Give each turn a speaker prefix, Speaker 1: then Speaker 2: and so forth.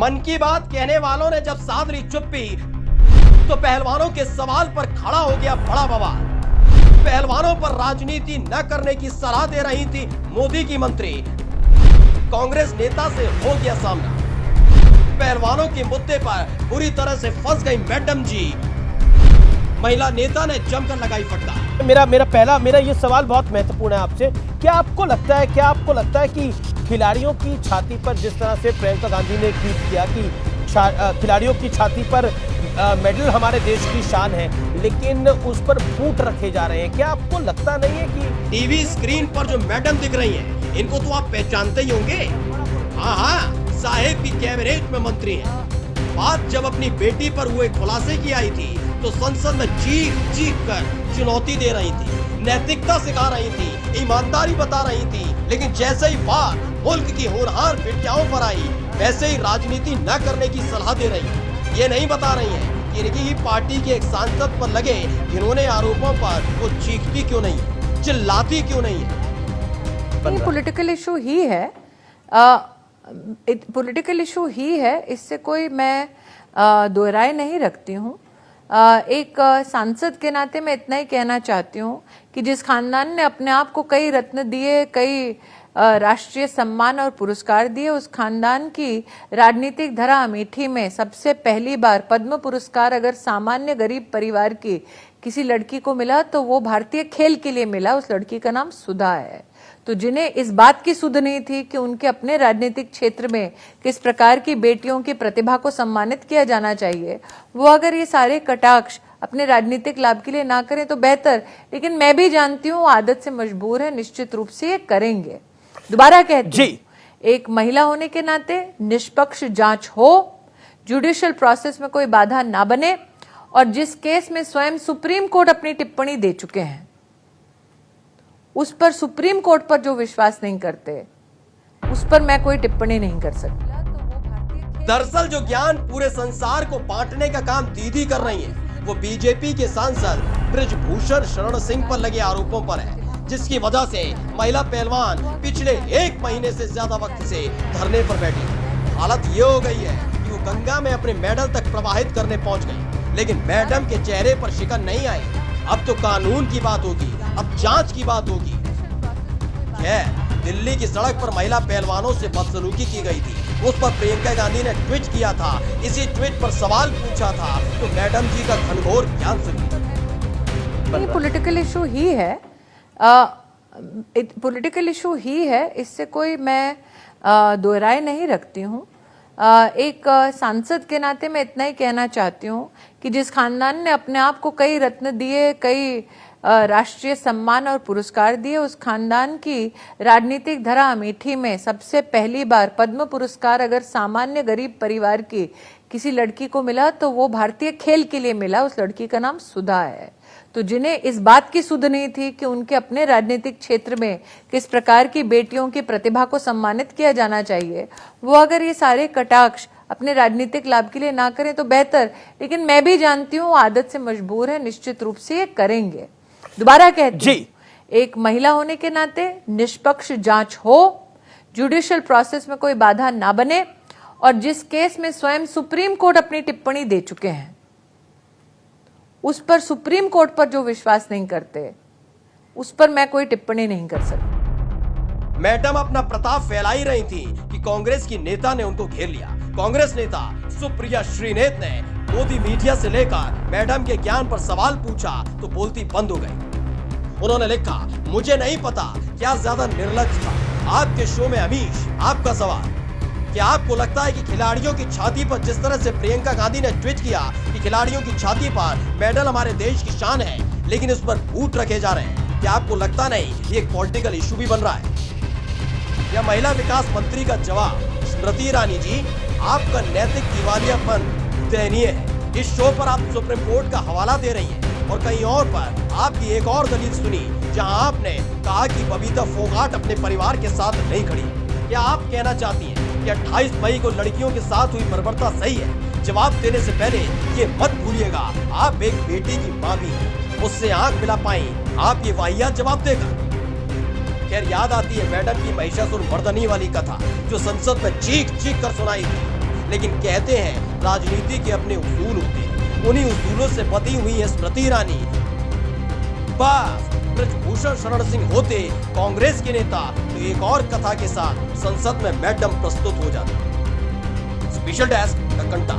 Speaker 1: मन की बात कहने वालों ने जब साध ली चुप्पी तो पहलवानों के सवाल पर खड़ा हो गया बड़ा बवाल। पहलवानों पर राजनीति न करने की सलाह दे रही थी मोदी की मंत्री। कांग्रेस नेता से हो गया सामना। पहलवानों के मुद्दे पर बुरी तरह से फंस गई मैडम जी। महिला नेता ने जमकर लगाई फटकार।
Speaker 2: मेरा ये सवाल बहुत महत्वपूर्ण है आपसे। क्या आपको लगता है कि खिलाड़ियों की छाती पर जिस तरह से प्रियंका गांधी ने ट्वीट किया कि खिलाड़ियों की छाती पर मेडल हमारे देश की शान है, लेकिन उस पर बूट रखे जा रहे हैं, क्या आपको लगता नहीं है कि
Speaker 1: टीवी स्क्रीन पर जो मैडम दिख रही हैं, इनको तो आप पहचानते ही होंगे। हाँ, साहेब की कैबिनेट में मंत्री हैं। बात जब अपनी बेटी पर हुए खुलासे की आई थी तो संसद में चीख कर चुनौती दे रही थी, नैतिकता सिखा रही थी, ईमानदारी बता रही थी। लेकिन जैसे ही बात मुल्क की होनहार बेटियों पर आई, वैसे ही राजनीति न करने की सलाह दे रही है। ये नहीं बता रही है कि इनकी ही पार्टी के एक सांसद पर लगे घिनौने आरोपों पर वो चीखती क्यों नहीं है, चिल्लाती क्यों नहीं है।
Speaker 3: पॉलिटिकल इशू ही है, पॉलिटिकल इशू ही है, इससे कोई मैं दो राय नहीं रखती हूँ। एक सांसद के नाते मैं इतना ही कहना चाहती हूँ कि जिस खानदान ने अपने आप को कई रत्न दिए, कई राष्ट्रीय सम्मान और पुरस्कार दिए, उस खानदान की राजनीतिक धरा अमेठी में सबसे पहली बार पद्म पुरस्कार अगर सामान्य गरीब परिवार की किसी लड़की को मिला तो वो भारतीय खेल के लिए मिला। उस लड़की का नाम सुधा है। तो जिन्हें इस बात की सुध नहीं थी कि उनके अपने राजनीतिक क्षेत्र में किस प्रकार की बेटियों की प्रतिभा को सम्मानित किया जाना चाहिए, वो अगर ये सारे कटाक्ष अपने राजनीतिक लाभ के लिए ना करें तो बेहतर। लेकिन मैं भी जानती हूँ आदत से मजबूर है, निश्चित रूप से ये करेंगे। दोबारा कहती हूँ, एक महिला होने के नाते निष्पक्ष जांच हो, जुडिशियल प्रोसेस में कोई बाधा ना बने, और जिस केस में स्वयं सुप्रीम कोर्ट अपनी टिप्पणी दे चुके हैं उस पर सुप्रीम कोर्ट पर जो विश्वास नहीं करते उस पर मैं कोई टिप्पणी नहीं कर सकती।
Speaker 1: दरअसल जो ज्ञान पूरे संसार को बांटने का काम दीदी कर रही है, वो बीजेपी के सांसद बृजभूषण शरण सिंह पर लगे आरोपों पर है, जिसकी वजह से महिला पहलवान पिछले 1 महीने से ज्यादा वक्त से धरने पर बैठी। हालत ये हो गई है कि वो गंगा में अपने मेडल तक प्रवाहित करने पहुंच गई, लेकिन मैडम के चेहरे पर शिकन नहीं आई। अब तो कानून की बात होगी, अब जांच की बात होगी। दिल्ली की सड़क पर महिला पहलवानों से बदसलूकी की गई थी, उस पर प्रियंका गांधी ने ट्वीट किया था। इसी ट्वीट पर सवाल पूछा था तो मैडम जी का घनघोर ज्ञान सुनिए।
Speaker 3: पॉलिटिकल इशू ही है, पॉलिटिकल इशू ही है, इससे कोई मैं दो राय नहीं रखती हूँ। एक सांसद के नाते मैं इतना ही कहना चाहती हूँ कि जिस खानदान ने अपने आप को कई रत्न दिए, कई राष्ट्रीय सम्मान और पुरस्कार दिए, उस खानदान की राजनीतिक धरा अमेठी में सबसे पहली बार पद्म पुरस्कार अगर सामान्य गरीब परिवार की किसी लड़की को मिला तो वो भारतीय खेल के लिए मिला। उस लड़की का नाम सुधा है। तो जिन्हें इस बात की सुध नहीं थी कि उनके अपने राजनीतिक क्षेत्र में किस प्रकार की बेटियों की प्रतिभा को सम्मानित किया जाना चाहिए, वो अगर ये सारे कटाक्ष अपने राजनीतिक लाभ के लिए ना करें तो बेहतर। लेकिन मैं भी जानती हूँ आदत से मजबूर है, निश्चित रूप से ये करेंगे। दोबारा कहती हूँ, एक महिला होने के नाते निष्पक्ष जांच हो, जुडिशियल प्रोसेस में कोई बाधा ना बने, और जिस केस में स्वयं सुप्रीम कोर्ट अपनी टिप्पणी दे चुके हैं उस पर सुप्रीम कोर्ट पर जो विश्वास नहीं करते उस पर मैं कोई टिप्पणी नहीं कर सकती।
Speaker 1: मैडम अपना प्रताप फैला ही रही थी कि कांग्रेस की नेता ने उनको घेर लिया। कांग्रेस नेता सुप्रिया श्रीनेत ने मोदी मीडिया से लेकर मैडम के ज्ञान पर सवाल पूछा तो बोलती बंद हो गई। उन्होंने लिखा, मुझे नहीं पता क्या ज्यादा निर्लज था, आपके शो में अमीश। आपका सवाल, क्या आपको लगता है कि खिलाड़ियों की छाती पर जिस तरह से प्रियंका गांधी ने ट्वीट किया कि खिलाड़ियों की छाती पर मेडल हमारे देश की शान है, लेकिन उस पर बूट रखे जा रहे हैं, क्या आपको लगता नहीं ये एक पॉलिटिकल इशू भी बन रहा है? या महिला विकास मंत्री का जवाब, स्मृति ईरानी जी, आपका नैतिक दिवालियापन दयनीय है। इस शो पर आप सुप्रीम कोर्ट का हवाला दे रही हैं और कहीं और पर आपकी एक और दलील सुनी जहां आपने कहा कि बबीता फोगाट अपने परिवार के साथ नहीं खड़ी। क्या आप कहना चाहती हैं कि 28 मई को लड़कियों के साथ हुई बर्बरता सही है? जवाब देने से पहले ये मत भूलिएगा, आप एक बेटी की मां भी हैं, उससे आंख मिला पाई आप ये वाहियात जवाब देकर। खैर, याद आती है मैडम की महिषासुर मर्दनी वाली कथा जो संसद में चीख चीख कर सुनाई थी। लेकिन कहते हैं राजनीति के अपने उसूल होते हैं, उन्हीं उसूलों से बधी हुई है स्मृति ईरानी। बस ब्रजभूषण शरण सिंह होते कांग्रेस के नेता तो एक और कथा के साथ संसद में मैडम प्रस्तुत हो जाती। स्पेशल डेस्क द घंटा।